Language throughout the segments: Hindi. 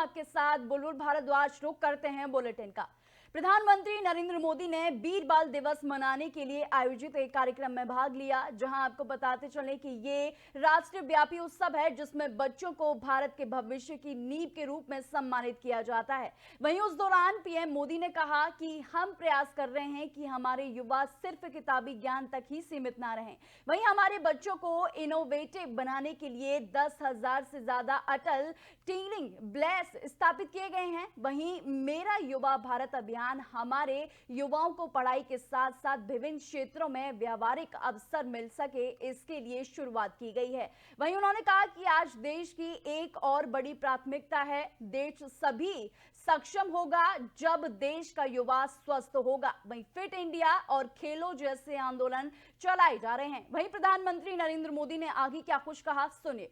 आपके साथ बुलबुल भारद्वाज। रुक करते हैं बुलेटिन का। प्रधानमंत्री नरेंद्र मोदी ने वीर बाल दिवस मनाने के लिए आयोजित एक कार्यक्रम में भाग लिया, जहां आपको बताते चले कि ये राष्ट्रव्यापी उत्सव है जिसमें बच्चों को भारत के भविष्य की नींव के रूप में सम्मानित किया जाता है। वहीं उस दौरान पीएम मोदी ने कहा कि हम प्रयास कर रहे हैं कि हमारे युवा सिर्फ किताबी ज्ञान तक ही सीमित ना रहें। वहीं हमारे बच्चों को इनोवेटिव बनाने के लिए 10,000 से ज्यादा अटल टीचिंग ब्लेस स्थापित किए गए हैं। वहीं मेरा युवा भारत अभियान हमारे युवाओं को पढ़ाई के साथ साथ विभिन्न क्षेत्रों में व्यावहारिक अवसर मिल सके, इसके लिए शुरुआत की गई है। वहीं उन्होंने कहा कि आज देश की एक और बड़ी प्राथमिकता है, देश सभी सक्षम होगा जब देश का युवा स्वस्थ होगा। वहीं फिट इंडिया और खेलो जैसे आंदोलन चलाए जा रहे हैं। वहीं प्रधानमंत्री नरेंद्र मोदी ने आगे क्या कुछ कहा, सुनिए।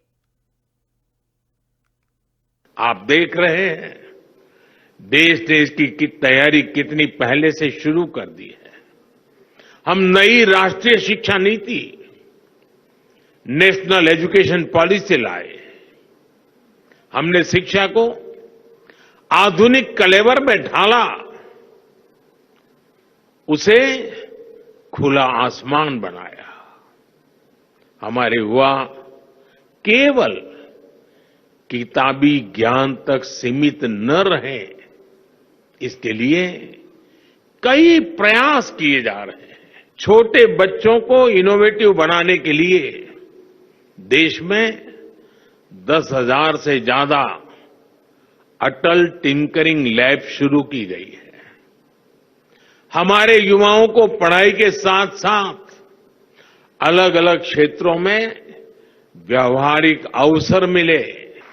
आप देख रहे हैं देश ने इसकी तैयारी कितनी पहले से शुरू कर दी है। हम नई राष्ट्रीय शिक्षा नीति, नेशनल एजुकेशन पॉलिसी लाए। हमने शिक्षा को आधुनिक कलेवर में ढाला, उसे खुला आसमान बनाया। हमारे युवा केवल किताबी ज्ञान तक सीमित न रहे, इसके लिए कई प्रयास किए जा रहे हैं। छोटे बच्चों को इनोवेटिव बनाने के लिए देश में 10,000 से ज्यादा अटल टिंकरिंग लैब शुरू की गई है। हमारे युवाओं को पढ़ाई के साथ साथ अलग अलग क्षेत्रों में व्यावहारिक अवसर मिले।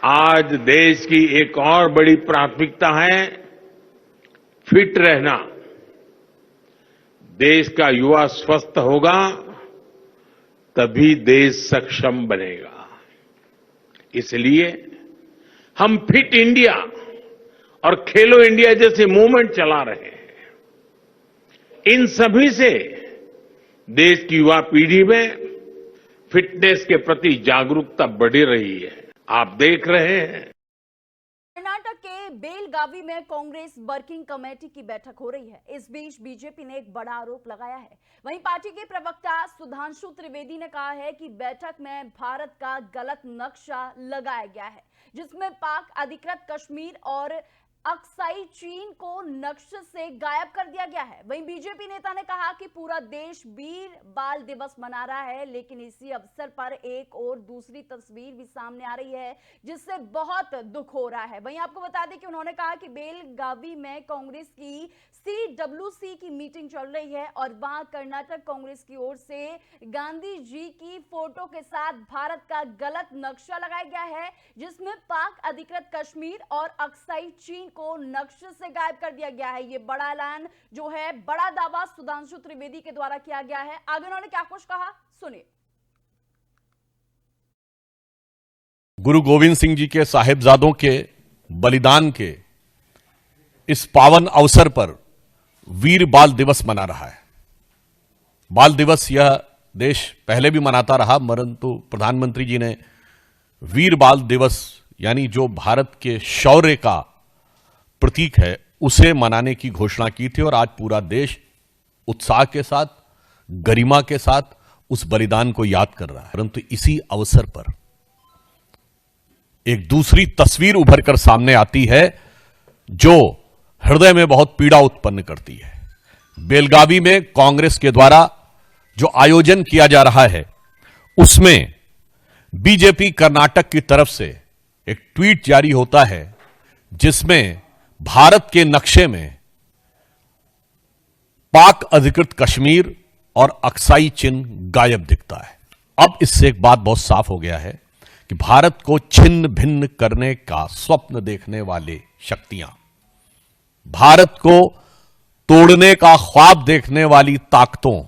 आज देश की एक और बड़ी प्राथमिकता है फिट रहना। देश का युवा स्वस्थ होगा तभी देश सक्षम बनेगा। इसलिए हम फिट इंडिया और खेलो इंडिया जैसे मूवमेंट चला रहे हैं। इन सभी से देश की युवा पीढ़ी में फिटनेस के प्रति जागरूकता बढ़ी रही है। आप देख रहे हैं कर्नाटक के बेलगावी में कांग्रेस वर्किंग कमेटी की बैठक हो रही है। इस बीच बीजेपी ने एक बड़ा आरोप लगाया है। वहीं पार्टी के प्रवक्ता सुधांशु त्रिवेदी ने कहा है कि बैठक में भारत का गलत नक्शा लगाया गया है, जिसमें पाक अधिकृत कश्मीर और अक्साई चीन को नक्शे से गायब कर दिया गया है। वहीं बीजेपी नेता ने कहा कि पूरा देश वीर बाल दिवस मना रहा है, लेकिन इसी अवसर पर एक और दूसरी तस्वीर भी सामने आ रही है जिससे बहुत दुख हो रहा है। वहीं आपको बता दें कि उन्होंने कहा कि बेलगावी में कांग्रेस की CWC की मीटिंग चल रही है और वहां कर्नाटक कांग्रेस की ओर से गांधी जी की फोटो के साथ भारत का गलत नक्शा लगाया गया है, जिसमें पाक अधिकृत कश्मीर और अक्साई चीन को नक्शे से गायब कर दिया गया है। ये बड़ा ऐलान जो है, बड़ा दावा सुधांशु त्रिवेदी के द्वारा किया गया है। आगे उन्होंने क्या कुछ कहा, सुनिए। गुरु गोविंद सिंह जी के साहिबजादों के बलिदान के इस पावन अवसर पर वीर बाल दिवस मना रहा है। बाल दिवस यह देश पहले भी मनाता रहा, परंतु प्रधानमंत्री जी ने वीर बाल दिवस यानी जो भारत के शौर्य का प्रतीक है उसे मनाने की घोषणा की थी और आज पूरा देश उत्साह के साथ, गरिमा के साथ उस बलिदान को याद कर रहा है। परंतु इसी अवसर पर एक दूसरी तस्वीर उभर कर सामने आती है जो हृदय में बहुत पीड़ा उत्पन्न करती है। बेलगावी में कांग्रेस के द्वारा जो आयोजन किया जा रहा है उसमें बीजेपी कर्नाटक की तरफ से एक ट्वीट जारी होता है जिसमें भारत के नक्शे में पाक अधिकृत कश्मीर और अक्साई चिन्ह गायब दिखता है। अब इससे एक बात बहुत साफ हो गया है कि भारत को छिन्न भिन्न करने का स्वप्न देखने वाले शक्तियां, भारत को तोड़ने का ख्वाब देखने वाली ताकतों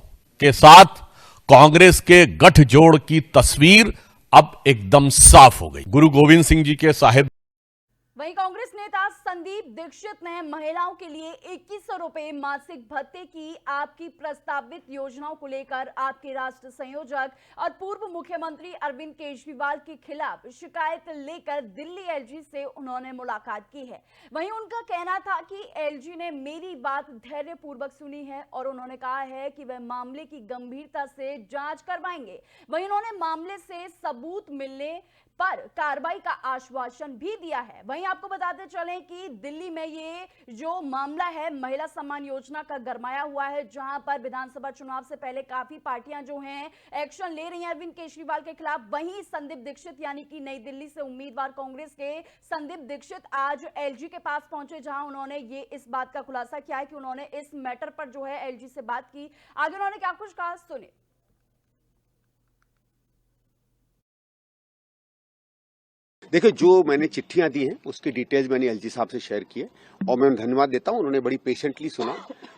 के साथ कांग्रेस के गठजोड़ की तस्वीर अब एकदम साफ हो गई। गुरु गोविंद सिंह जी के साहिब। वहीं कांग्रेस नेता संदीप दीक्षित ने महिलाओं के लिए 2100 रुपए मासिक भत्ते की आपकी प्रस्तावित योजनाओं को लेकर आपके राष्ट्र संयोजक और पूर्व मुख्यमंत्री अरविंद केजरीवाल के खिलाफ शिकायत लेकर दिल्ली एलजी से उन्होंने मुलाकात की है। वहीं उनका कहना था कि एलजी ने मेरी बात धैर्यपूर्वक सुनी है और उन्होंने कहा है कि वह मामले की गंभीरता से जांच करवाएंगे। वहीं उन्होंने मामले से सबूत मिलने पर कार्रवाई का आश्वासन भी दिया है। वहीं आपको बताते चलें कि दिल्ली में ये जो मामला है महिला सम्मान योजना का गरमाया हुआ है, जहां पर विधानसभा चुनाव से पहले काफी पार्टियां जो हैं एक्शन ले रही हैं अरविंद केजरीवाल के खिलाफ। वहीं संदीप दीक्षित यानी कि नई दिल्ली से उम्मीदवार कांग्रेस के संदीप दीक्षित आज एलजी के पास पहुंचे, जहां उन्होंने ये इस बात का खुलासा किया है कि उन्होंने इस मैटर पर जो है एलजी से बात की। आगे उन्होंने क्या कुछ कहा सुनिए। देखिए, जो मैंने चिट्ठियां दी हैं उसकी डिटेल्स मैंने एलजी साहब से शेयर की है और मैं धन्यवाद देता हूं, उन्होंने बड़ी पेशेंटली सुना।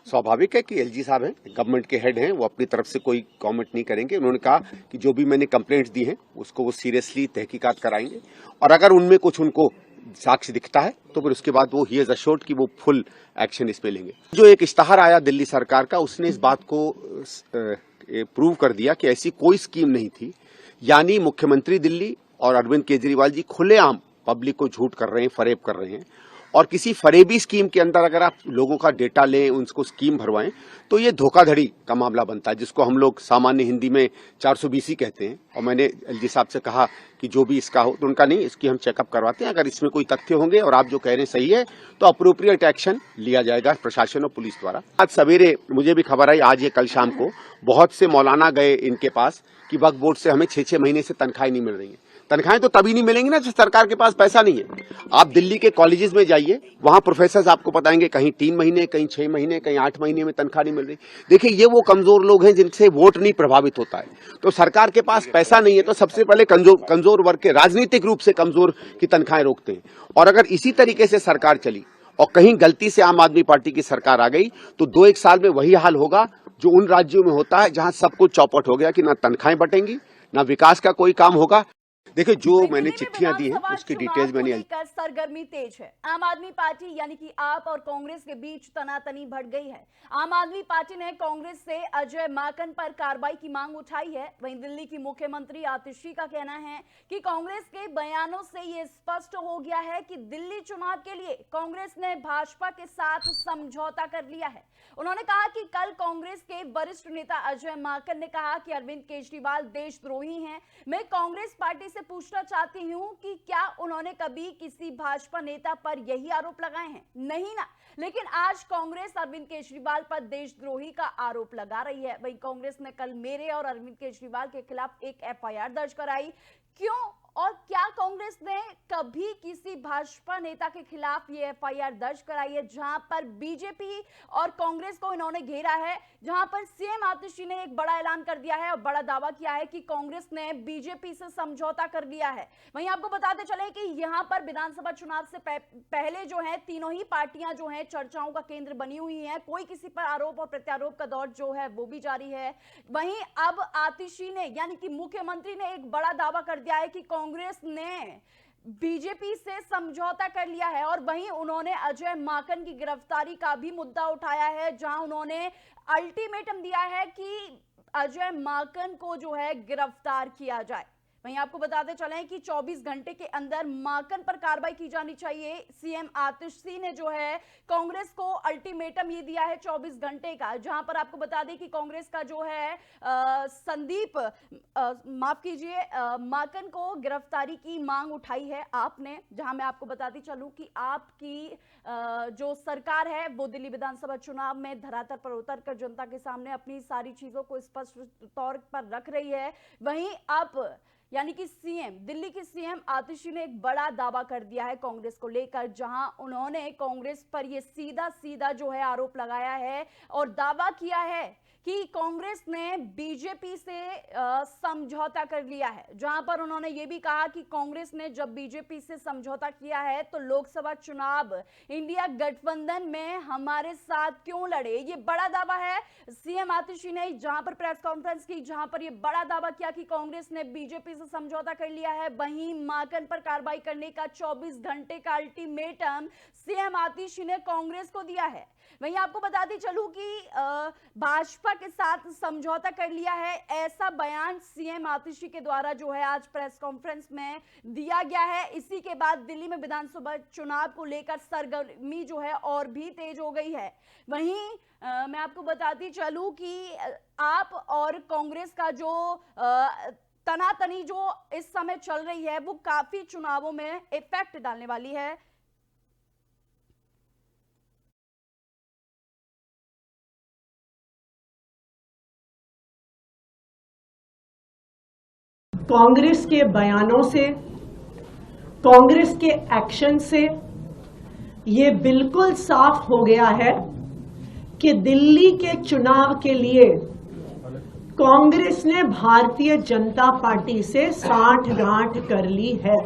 स्वाभाविक है कि एलजी साहब हैं, गवर्नमेंट के हेड हैं, वो अपनी तरफ से कोई कमेंट नहीं करेंगे। उन्होंने कहा कि जो भी मैंने कंप्लेंट्स दी हैं उसको वो सीरियसली तहकीकात कराएंगे और अगर उनमें कुछ उनको साक्ष्य दिखता है तो फिर उसके बाद वो ही इज अश्योर्ड कि वो फुल एक्शन इस पे लेंगे। जो एक इश्तहार आया दिल्ली सरकार का, उसने इस बात को प्रूव कर दिया कि ऐसी कोई स्कीम नहीं थी। यानी मुख्यमंत्री दिल्ली और अरविंद केजरीवाल जी खुलेआम पब्लिक को झूठ कर रहे हैं, फरेब कर रहे हैं। और किसी फरेबी स्कीम के अंदर अगर आप लोगों का डेटा लें, उनको स्कीम भरवाएं, तो ये धोखाधड़ी का मामला बनता है, जिसको हम लोग सामान्य हिंदी में 420 कहते हैं। और मैंने एलजी साहब से कहा कि जो भी इसका हो, तो उनका नहीं, इसकी हम चेकअप करवाते हैं, अगर इसमें कोई तथ्य होंगे और आप जो कह रहे हैं सही है तो अप्रोप्रिएट एक्शन लिया जाएगा प्रशासन और पुलिस द्वारा। आज सवेरे मुझे भी खबर आई, आज ये कल शाम को बहुत से मौलाना गए इनके पास कि वक्फ बोर्ड से हमें 6-6 महीने से तनख्वाहें नहीं मिल रही है। तनख्वाहें तो तभी नहीं मिलेंगी ना जब सरकार के पास पैसा नहीं है। आप दिल्ली के कॉलेजेस में जाइए, वहां प्रोफेसर आपको बताएंगे कहीं 3 महीने, कहीं 6 महीने, कहीं 8 महीने में तनख्वाह नहीं मिल रही। देखिए, ये वो कमजोर लोग हैं जिनसे वोट नहीं प्रभावित होता है। तो सरकार के पास पैसा नहीं है तो सबसे पहले कमजोर वर्ग के, राजनीतिक रूप से कमजोर की तनख्वाहें रोकते हैं। और अगर इसी तरीके से सरकार चली और कहीं गलती से आम आदमी पार्टी की सरकार आ गई तो 2-1 साल में वही हाल होगा जो उन राज्यों में होता है जहां सब कुछ चौपट हो गया कि ना तनख्वाहें बटेंगी, ना विकास का कोई काम होगा। देखिए, जो मैंने चिट्ठियां दी हैं उसकी डिटेल्स मैंने सरगर्मी तेज है। आम आदमी पार्टी यानी कि आप और कांग्रेस के बीच तनातनी बढ़ गई है। आम आदमी पार्टी ने कांग्रेस से अजय माकन पर कार्रवाई की मांग उठाई है। वहीं दिल्ली की मुख्यमंत्री आतिशी का कहना है कि कांग्रेस के बयानों से यह स्पष्ट हो गया है कि दिल्ली चुनाव के लिए कांग्रेस ने भाजपा के साथ समझौता कर लिया है। उन्होंने कहा कि कल कांग्रेस के वरिष्ठ नेता अजय माकन ने कहा कि अरविंद केजरीवाल देशद्रोही हैं। मैं कांग्रेस पार्टी से पूछना चाहती हूं कि क्या उन्होंने कभी किसी भाजपा नेता पर यही आरोप लगाए हैं? नहीं ना। लेकिन आज कांग्रेस अरविंद केजरीवाल पर देशद्रोही का आरोप लगा रही है। वहीं कांग्रेस ने कल मेरे और अरविंद केजरीवाल के खिलाफ एक एफआईआर दर्ज कराई। क्यों और क्या कांग्रेस ने कभी किसी भाजपा नेता के खिलाफ ये एफआईआर दर्ज कराई है, जहां पर बीजेपी और कांग्रेस को इन्होंने घेरा है, जहां पर सीएम आतिशी ने एक बड़ा ऐलान कर दिया है और बड़ा दावा किया है कि कांग्रेस ने बीजेपी से समझौता कर लिया है। वहीं आपको बताते चले कि यहां पर विधानसभा चुनाव से पहले जो है तीनों ही पार्टियां जो है चर्चाओं का केंद्र बनी हुई हैं। कोई किसी पर आरोप और प्रत्यारोप का दौर जो है वो भी जारी है। वहीं अब आतिशी ने यानी कि मुख्यमंत्री ने एक बड़ा दावा कर दिया है कि कांग्रेस ने बीजेपी से समझौता कर लिया है। और वहीं उन्होंने अजय माकन की गिरफ्तारी का भी मुद्दा उठाया है, जहां उन्होंने अल्टीमेटम दिया है कि अजय माकन को जो है गिरफ्तार किया जाए। वहीं आपको बताते चलें कि 24 घंटे के अंदर माकन पर कार्रवाई की जानी चाहिए। सीएम आतिशी ने जो है कांग्रेस को अल्टीमेटम ये दिया है 24 घंटे का, जहां पर आपको बता दें कि कांग्रेस का जो है संदीप माफ कीजिए माकन को गिरफ्तारी की मांग उठाई है आपने। जहां मैं आपको बताती चलूं कि आपकी जो सरकार है वो दिल्ली विधानसभा चुनाव में धरातल पर उतरकर जनता के सामने अपनी सारी चीजों को स्पष्ट तौर पर रख रही है। वहीं अब यानी कि दिल्ली की सीएम आतिशी ने एक बड़ा दावा कर दिया है कांग्रेस को लेकर, जहां उन्होंने कांग्रेस पर यह सीधा जो है आरोप लगाया है और दावा किया है कि कांग्रेस ने बीजेपी से समझौता कर लिया है। जहां पर उन्होंने ये भी कहा कि कांग्रेस ने जब बीजेपी से समझौता किया है तो लोकसभा चुनाव इंडिया गठबंधन में हमारे साथ क्यों लड़े। ये बड़ा दावा है सीएम आतिशी ने जहां पर प्रेस कॉन्फ्रेंस की, जहां पर ये बड़ा दावा किया कि कांग्रेस ने बीजेपी से समझौता कर लिया है। वहीं माकन पर कार्रवाई करने का 24 घंटे का अल्टीमेटम सीएम आतिशी ने कांग्रेस को दिया है। वहीं आपको बताती चलूं कि भाजपा के साथ समझौता कर लिया है, ऐसा बयान सीएम आतिशी के द्वारा जो है आज प्रेस कॉन्फ्रेंस में दिया गया है। इसी के बाद दिल्ली में विधानसभा चुनाव को लेकर सरगर्मी जो है और भी तेज हो गई है। वहीं मैं आपको बताती चलूं कि आप और कांग्रेस का जो तनातनी जो इस समय चल रही है वो काफी चुनावों में इफेक्ट डालने वाली है। कांग्रेस के बयानों से, कांग्रेस के एक्शन से ये बिल्कुल साफ हो गया है कि दिल्ली के चुनाव के लिए कांग्रेस ने भारतीय जनता पार्टी से सांठगांठ कर ली है।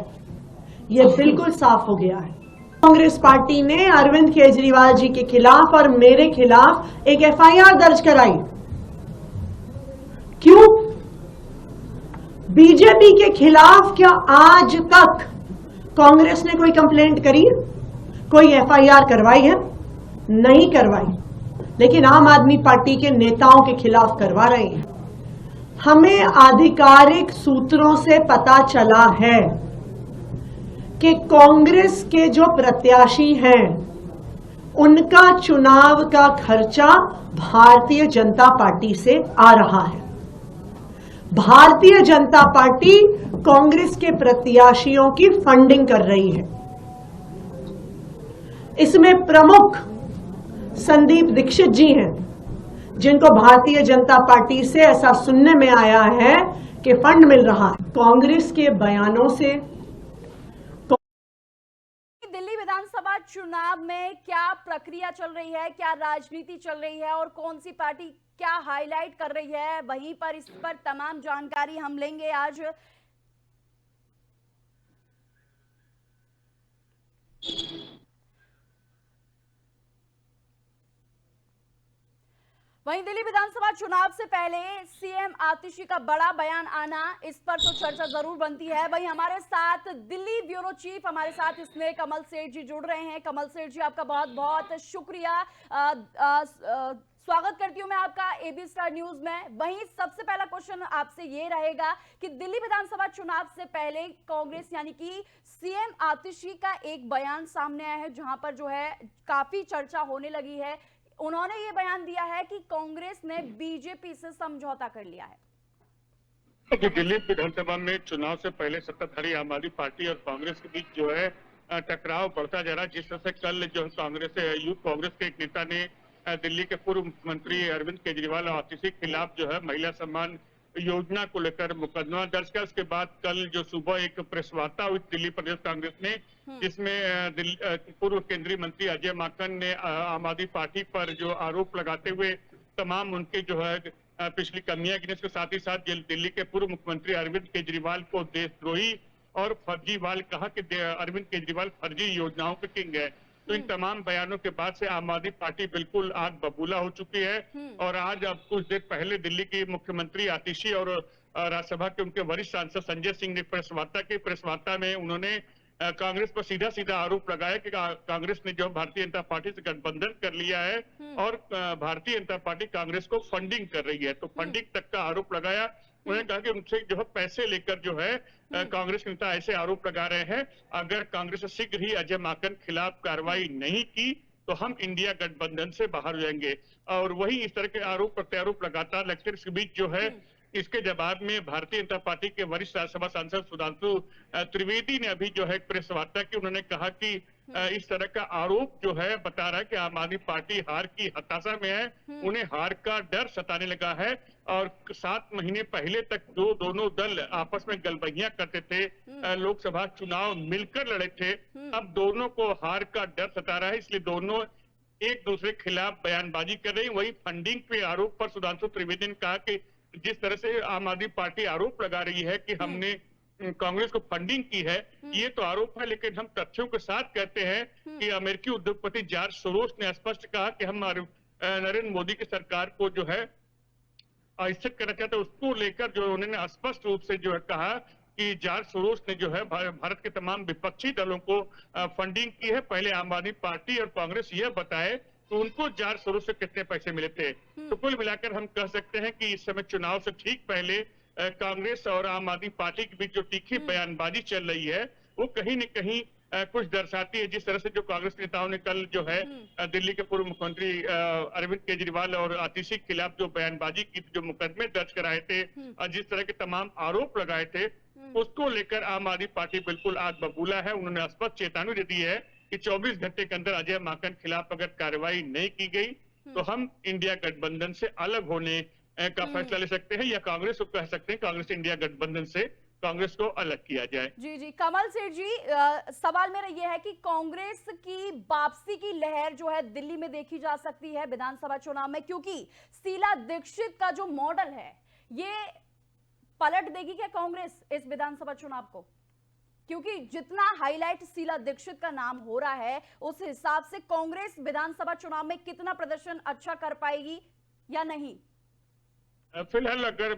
ये बिल्कुल साफ हो गया है। कांग्रेस पार्टी ने अरविंद केजरीवाल जी के खिलाफ और मेरे खिलाफ एक एफआईआर दर्ज कराई। क्यों? बीजेपी के खिलाफ क्या आज तक कांग्रेस ने कोई कंप्लेंट करी है, कोई एफआईआर करवाई है? नहीं करवाई। लेकिन आम आदमी पार्टी के नेताओं के खिलाफ करवा रहे हैं। हमें आधिकारिक सूत्रों से पता चला है कि कांग्रेस के जो प्रत्याशी हैं उनका चुनाव का खर्चा भारतीय जनता पार्टी से आ रहा है। भारतीय जनता पार्टी कांग्रेस के प्रत्याशियों की फंडिंग कर रही है। इसमें प्रमुख संदीप दीक्षित जी हैं, जिनको भारतीय जनता पार्टी से ऐसा सुनने में आया है कि फंड मिल रहा है। कांग्रेस के बयानों से दिल्ली विधानसभा चुनाव में क्या प्रक्रिया चल रही है, क्या राजनीति चल रही है और कौन सी पार्टी क्या हाईलाइट कर रही है, वहीं पर इस पर तमाम जानकारी हम लेंगे आज। वहीं दिल्ली विधानसभा चुनाव से पहले सीएम आतिशी का बड़ा बयान आना, इस पर तो चर्चा जरूर बनती है। वहीं हमारे साथ दिल्ली ब्यूरो चीफ हमारे साथ इसमें कमल सेठ जी जुड़ रहे हैं। कमल सेठ जी, आपका बहुत बहुत शुक्रिया। स्वागत करती हूं मैं आपका एबी स्टार न्यूज में। वहीं सबसे पहला क्वेश्चन आपसे ये रहेगा कि दिल्ली विधानसभा चुनाव से पहले कांग्रेस यानी कि सीएम आतिशी का एक बयान सामने आया है, जहां पर जो है काफी चर्चा होने लगी है। उन्होंने ये बयान दिया है कि कांग्रेस ने बीजेपी से समझौता कर लिया है। दिल्ली विधानसभा में चुनाव से पहले सत्ताधारी आम आदमी पार्टी और कांग्रेस के बीच जो है टकराव बढ़ता जा रहा है। जिस तरह से कल जो कांग्रेस यूथ कांग्रेस के एक नेता ने दिल्ली के पूर्व मुख्यमंत्री अरविंद केजरीवाल और आतिशी के खिलाफ जो है महिला सम्मान योजना को लेकर मुकदमा दर्ज किया। उसके बाद कल जो सुबह एक प्रेस वार्ता हुई दिल्ली प्रदेश कांग्रेस ने, जिसमें पूर्व केंद्रीय मंत्री अजय माकन ने आम आदमी पार्टी पर जो आरोप लगाते हुए तमाम उनके जो है पिछली कमियां गिनी। इसके साथ ही साथ दिल्ली के पूर्व मुख्यमंत्री अरविंद केजरीवाल को देशद्रोही और फर्जीवाल कहा कि अरविंद केजरीवाल फर्जी योजनाओं के किंग है। तो इन तमाम बयानों के बाद से आम आदमी पार्टी बिल्कुल आग बबूला हो चुकी है। और आज अब कुछ देर पहले दिल्ली की मुख्यमंत्री आतिशी और राज्यसभा के उनके वरिष्ठ सांसद संजय सिंह ने प्रेस वार्ता में उन्होंने कांग्रेस पर सीधा सीधा आरोप लगाया कि कांग्रेस ने जो भारतीय जनता पार्टी से गठबंधन कर लिया है और भारतीय जनता पार्टी कांग्रेस को फंडिंग कर रही है। तो फंडिंग तक का आरोप लगाया। उन्होंने कहा कि उनसे जो है पैसे लेकर जो है कांग्रेस के नेता ऐसे आरोप लगा रहे हैं, अगर कांग्रेस शीघ्र ही अजय माकन खिलाफ कार्रवाई नहीं की तो हम इंडिया गठबंधन से बाहर हो जाएंगे। और वही इस तरह के आरोप प्रत्यारोप लगातार लगते। इसके बीच जो है इसके जवाब में भारतीय जनता पार्टी के वरिष्ठ राज्यसभा सांसद सुधांशु त्रिवेदी ने अभी जो है प्रेस वार्ता की। उन्होंने कहा कि इस तरह का आरोप जो है बता रहा है कि आम आदमी पार्टी हार की हताशा में है, उन्हें हार का डर सताने लगा है। और 7 महीने पहले तक दोनों दल आपस में गलबहियां करते थे, लोकसभा चुनाव मिलकर लड़े थे, अब दोनों को हार का डर सता रहा है, इसलिए दोनों एक दूसरे के खिलाफ बयानबाजी कर रही है। वही फंडिंग पे आरोप पर सुधांशु त्रिवेदी ने कहा कि जिस तरह से आम आदमी पार्टी आरोप लगा रही है कि हमने कांग्रेस को फंडिंग की है, ये तो आरोप है, लेकिन हम तथ्यों के साथ कहते हैं कि अमेरिकी उद्योगपति जॉर्ज सोरोस ने स्पष्ट कहा कि हम नरेंद्र मोदी की सरकार को जो है स्थिर करना चाहते हैं। उसको लेकर जो उन्होंने स्पष्ट रूप से जो है कहा कि जॉर्ज सोरोस ने जो है भारत के तमाम विपक्षी दलों को फंडिंग की है। पहले आम आदमी पार्टी और कांग्रेस यह बताए तो उनको जॉर्ज सोरोस से कितने पैसे मिले थे। तो कुल मिलाकर हम कह सकते हैं कि इस समय चुनाव से ठीक पहले कांग्रेस और आम आदमी पार्टी के बीच जो तीखी बयानबाजी चल रही है वो कहीं न कहीं कुछ दर्शाती है। जिस तरह से जो कांग्रेस नेताओं ने कल जो है दिल्ली के पूर्व मुख्यमंत्री अरविंद केजरीवाल और आतिशी के खिलाफ जो बयानबाजी की, जो मुकदमे दर्ज कराए थे और जिस तरह के तमाम आरोप लगाए थे, उसको लेकर आम आदमी पार्टी बिल्कुल आग बबूला है। उन्होंने स्पष्ट चेतावनी दे दी है कि 24 घंटे के अंदर अजय माकन के खिलाफ अगर कार्रवाई नहीं की गई तो हम इंडिया गठबंधन से अलग होने का फैसला ले सकते हैं, या कांग्रेस को कह सकते हैं कांग्रेस इंडिया गठबंधन से कांग्रेस को अलग किया जाए। जी जी, कमल सेठ जी, सवाल मेरा यह है कि कांग्रेस की वापसी की लहर जो है दिल्ली में देखी जा सकती है विधानसभा चुनाव में, क्योंकि शीला दीक्षित का जो मॉडल है ये पलट देगी क्या कांग्रेस इस विधानसभा चुनाव को? क्योंकि जितना हाईलाइट शीला दीक्षित का नाम हो रहा है उस हिसाब से कांग्रेस विधानसभा चुनाव में कितना प्रदर्शन अच्छा कर पाएगी या नहीं? फिलहाल अगर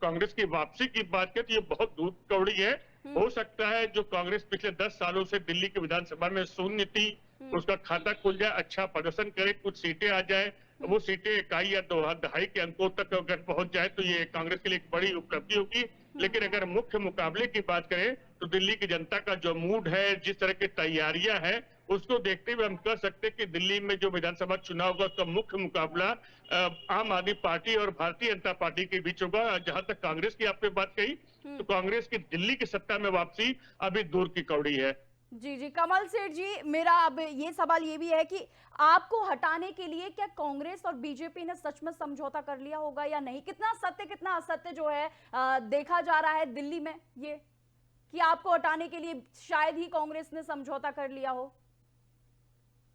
कांग्रेस की वापसी की बात करें तो ये बहुत दूर कौड़ी है। हो सकता है जो कांग्रेस पिछले 10 सालों से दिल्ली की विधानसभा में शून्य थी उसका खाता खुल जाए, अच्छा प्रदर्शन करे, कुछ सीटें आ जाए, वो सीटें 1 या 2.5 के अंकों तक अगर पहुंच जाए तो ये कांग्रेस के लिए एक बड़ी उपलब्धि होगी। लेकिन अगर मुख्य मुकाबले की बात करें तो दिल्ली की जनता का जो मूड है, जिस तरह की तैयारियां हैं, उसको देखते हुए हम कह सकते हैं कि दिल्ली में जो विधानसभा चुनाव होगा उसका मुख्य मुकाबला आम आदमी पार्टी और भारतीय जनता पार्टी के बीच होगा। जहां तक कांग्रेस की आपने बात कही तो कांग्रेस की दिल्ली की सत्ता में वापसी अभी दूर की कौड़ी है। जी जी, कमल सेठ जी, मेरा अब ये सवाल ये भी है कि आपको हटाने के लिए क्या कांग्रेस और बीजेपी ने सच में समझौता कर लिया होगा या नहीं? कितना सत्य कितना असत्य जो है देखा जा रहा है दिल्ली में, ये कि आपको हटाने के लिए शायद ही कांग्रेस ने समझौता कर लिया हो?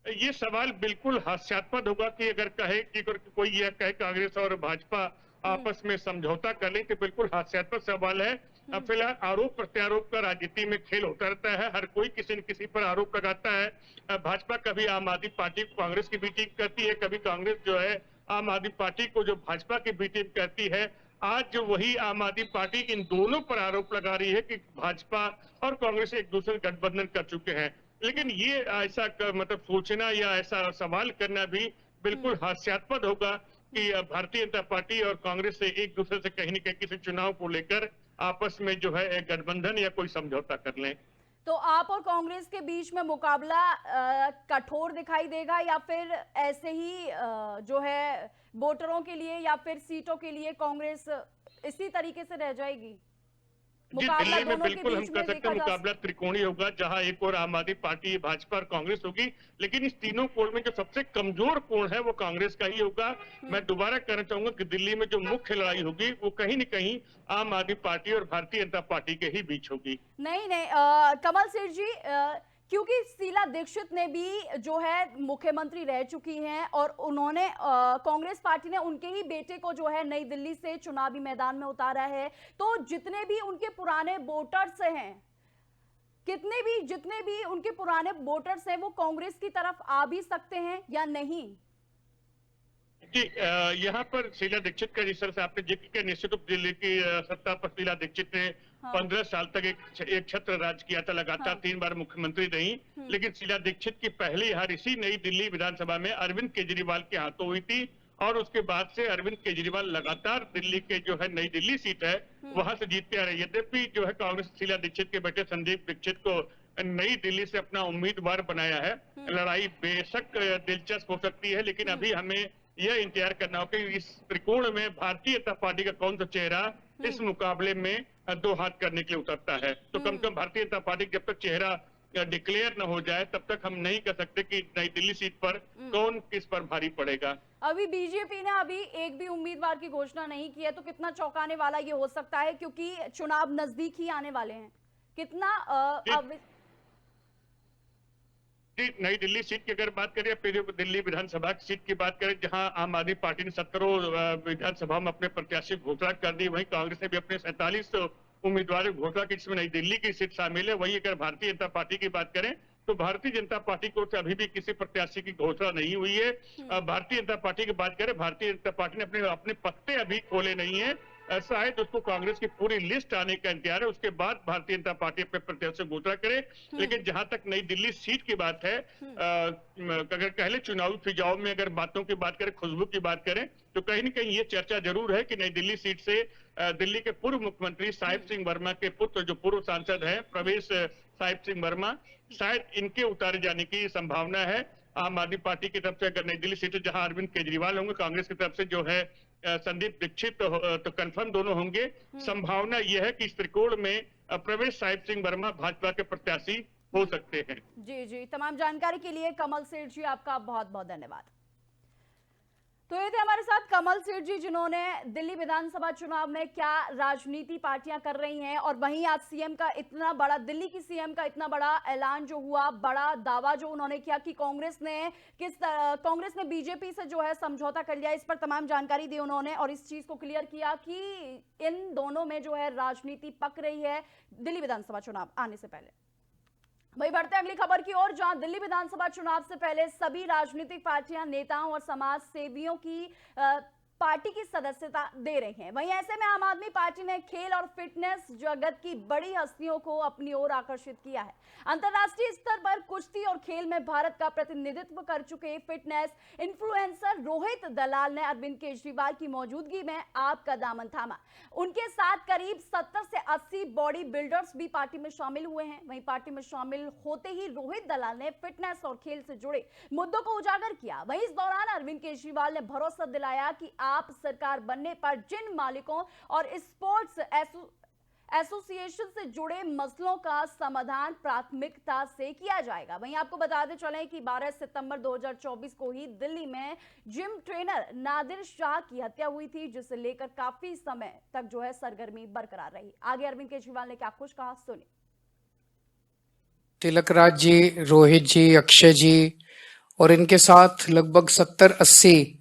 ये सवाल बिल्कुल हास्यास्पद होगा कि अगर कहे कि कोई यह कहे कांग्रेस और भाजपा आपस में समझौता कर ले तो बिल्कुल हास्यास्पद सवाल है। फिलहाल आरोप प्रत्यारोप का राजनीति में खेल होता रहता है, हर कोई किसी न किसी पर आरोप लगाता है। भाजपा कभी आम आदमी पार्टी को कांग्रेस की बी टीम करती है, कभी कांग्रेस जो है आम आदमी पार्टी को जो भाजपा की बी टीम करती है। आज जो वही आम आदमी पार्टी इन दोनों पर आरोप लगा रही है कि भाजपा और कांग्रेस एक दूसरे गठबंधन कर चुके हैं। लेकिन ये ऐसा मतलब सोचना या ऐसा सवाल करना भी बिल्कुल हास्यास्पद होगा कि भारतीय जनता पार्टी और कांग्रेस से एक दूसरे से कहीं न कहीं किसी चुनाव को लेकर आपस में जो है एक गठबंधन या कोई समझौता कर लें। तो आप और कांग्रेस के बीच में मुकाबला कठोर दिखाई देगा या फिर ऐसे ही जो है वोटरों के लिए या फिर सीटों के लिए कांग्रेस इसी तरीके से रह जाएगी? जी, दिल्ली में बिल्कुल हम कह सकते हैं मुकाबला त्रिकोणीय होगा, जहां एक और आम आदमी पार्टी, भाजपा और कांग्रेस होगी। लेकिन इस तीनों कोण में जो सबसे कमजोर कोण है वो कांग्रेस का ही होगा। मैं दोबारा कहना चाहूंगा कि दिल्ली में जो मुख्य लड़ाई होगी वो कहीं न कहीं आम आदमी पार्टी और भारतीय जनता पार्टी के ही बीच होगी। नहीं नहीं, कमल सेठ जी, क्योंकि शीला दीक्षित ने भी जो है मुख्यमंत्री रह चुकी हैं और उन्होंने कांग्रेस पार्टी ने उनके ही बेटे को जो है नई दिल्ली से चुनावी मैदान में उतारा है, तो जितने भी उनके पुराने वोटर्स हैं, जितने भी उनके पुराने वोटर्स हैं वो कांग्रेस की तरफ आ भी सकते हैं या नहीं? जी, यहाँ पर शीला दीक्षित का जिस तरह से आपने जिक्र किया, निश्चित रूप दिल्ली की सत्ता पर शीला दीक्षित ने 15 साल तक एक छत्र राज किया था, लगातार 3 बार मुख्यमंत्री रही। लेकिन शीला दीक्षित की पहली हार इसी नई दिल्ली विधानसभा में अरविंद केजरीवाल के हाथों हुई थी और उसके बाद से अरविंद केजरीवाल लगातार दिल्ली के जो है नई दिल्ली सीट है वहां से जीतते आ रहे। यद्यपि जो है कांग्रेस शीला दीक्षित के बेटे संदीप दीक्षित को नई दिल्ली से अपना उम्मीदवार बनाया है। लड़ाई बेशक दिलचस्प हो सकती है, लेकिन अभी हमें यह इंतजार करना होगा कि इस त्रिकोण में भारतीय जनता पार्टी का कौन सा चेहरा इस मुकाबले में 2 हाथ करने के लिए उतरता है। तो कम से कम भारतीय जनता पार्टी जब तक चेहरा डिक्लेयर न हो जाए तब तक हम नहीं कह सकते कि नई दिल्ली सीट पर कौन किस पर भारी पड़ेगा। अभी बीजेपी ने अभी एक भी उम्मीदवार की घोषणा नहीं की है, तो कितना चौंकाने वाला ये हो सकता है, क्योंकि चुनाव नजदीक ही आने वाले हैं। कितना नई दिल्ली सीट की अगर बात करें, फिर दिल्ली विधानसभा की सीट की बात करें, जहां आम आदमी पार्टी ने 17 विधानसभा में अपने प्रत्याशी घोषणा कर दी, वहीं कांग्रेस ने भी अपने 47 उम्मीदवारों की घोषणा की, जिसमें नई दिल्ली की सीट शामिल है। वहीं अगर भारतीय जनता पार्टी की बात करें तो भारतीय जनता पार्टी को अभी भी किसी प्रत्याशी की घोषणा नहीं हुई है। भारतीय जनता पार्टी की बात करें, भारतीय जनता पार्टी ने अपने पत्ते अभी खोले नहीं है। शायद उसको कांग्रेस की पूरी लिस्ट आने का इंतजार है, उसके बाद भारतीय जनता पार्टी अपने प्रत्याशी घोषणा करे। लेकिन जहां तक नई दिल्ली सीट की बात है, अगर पहले चुनावी फिजाओं में अगर बातों की बात करें, खुशबू की बात करें, तो कहीं न कहीं ये चर्चा जरूर है कि नई दिल्ली सीट से दिल्ली के पूर्व मुख्यमंत्री साहिब सिंह वर्मा के पुत्र, जो पूर्व सांसद हैं प्रवेश साहिब सिंह वर्मा, शायद इनके उतारे जाने की संभावना है। आम आदमी पार्टी की तरफ से अगर नई दिल्ली सीट, जहां अरविंद केजरीवाल होंगे, कांग्रेस की तरफ से जो है संदीप दीक्षित, तो कंफर्म दोनों होंगे। संभावना यह है कि इस त्रिकोण में प्रवेश साहिब सिंह वर्मा भाजपा के प्रत्याशी हो सकते हैं। जी जी, तमाम जानकारी के लिए कमल सेठ जी आपका बहुत बहुत धन्यवाद। तो ये थे हमारे साथ कमल सेठ जी, जिन्होंने दिल्ली विधानसभा चुनाव में क्या राजनीति पार्टियां कर रही हैं, और वहीं आज सीएम का इतना बड़ा, दिल्ली की सीएम का इतना बड़ा ऐलान जो हुआ, बड़ा दावा जो उन्होंने किया कि कांग्रेस ने बीजेपी से जो है समझौता कर लिया, इस पर तमाम जानकारी दी उन्होंने और इस चीज को क्लियर किया कि इन दोनों में जो है राजनीति पक रही है दिल्ली विधानसभा चुनाव आने से पहले। वही बढ़ते हैं अगली खबर की ओर, जहां दिल्ली विधानसभा चुनाव से पहले सभी राजनीतिक पार्टियां नेताओं और समाज सेवियों की पार्टी की सदस्यता दे रही हैं। वहीं ऐसे में आम आदमी पार्टी ने खेल और फिटनेस जगत की बड़ी हस्तियों को अपनी ओर आकर्षित किया है। अंतर्राष्ट्रीय स्तर पर कुश्ती और खेल में भारत का प्रतिनिधित्व कर चुके फिटनेस इन्फ्लुएंसर रोहित दलाल ने अरविंद केजरीवाल की मौजूदगी में आपका दामन थामा। उनके साथ करीब 70 से 80 बॉडी बिल्डर्स भी पार्टी में शामिल हुए हैं। वहीं पार्टी में शामिल होते ही रोहित दलाल ने फिटनेस और खेल से जुड़े मुद्दों को उजागर किया। वहीं इस दौरान अरविंद केजरीवाल ने भरोसा दिलाया कि आप सरकार बनने पर जिन मालिकों और स्पोर्ट्स एसोसिएशन से जुड़े मसलों का समाधान प्राथमिकता से किया जाएगा। वहीं आपको बताते चलें कि 12 सितंबर 2024 को ही दिल्ली में जिम ट्रेनर नादिर शाह की हत्या हुई थी, जिसे लेकर काफी समय तक जो है सरगर्मी बरकरार रही। आगे अरविंद केजरीवाल ने क्या कुछ कहा, सुनिए। तिलकराज जी, रोहित जी, अक्षय जी और इनके साथ लगभग 70-80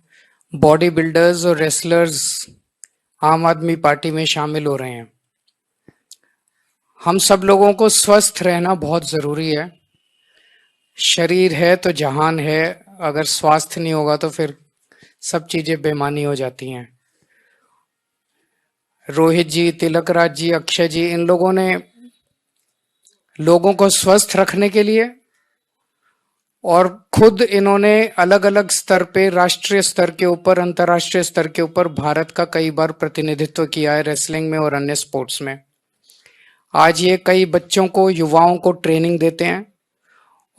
बॉडी बिल्डर्स और रेसलर्स आम आदमी पार्टी में शामिल हो रहे हैं। हम सब लोगों को स्वस्थ रहना बहुत जरूरी है। शरीर है तो जहान है, अगर स्वास्थ्य नहीं होगा तो फिर सब चीजें बेमानी हो जाती हैं। रोहित जी, तिलकराज जी, अक्षय जी, इन लोगों ने लोगों को स्वस्थ रखने के लिए और खुद इन्होंने अलग अलग स्तर पे, राष्ट्रीय स्तर के ऊपर, अंतर्राष्ट्रीय स्तर के ऊपर भारत का कई बार प्रतिनिधित्व किया है रेसलिंग में और अन्य स्पोर्ट्स में। आज ये कई बच्चों को, युवाओं को ट्रेनिंग देते हैं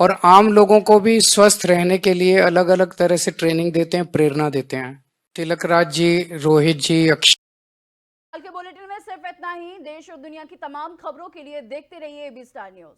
और आम लोगों को भी स्वस्थ रहने के लिए अलग अलग तरह से ट्रेनिंग देते हैं, प्रेरणा देते हैं। तिलकराज जी, रोहित जी, अक्षय। कल के बुलेटिन में सिर्फ इतना ही। देश और दुनिया की तमाम खबरों के लिए देखते रहिए एबी स्टार न्यूज।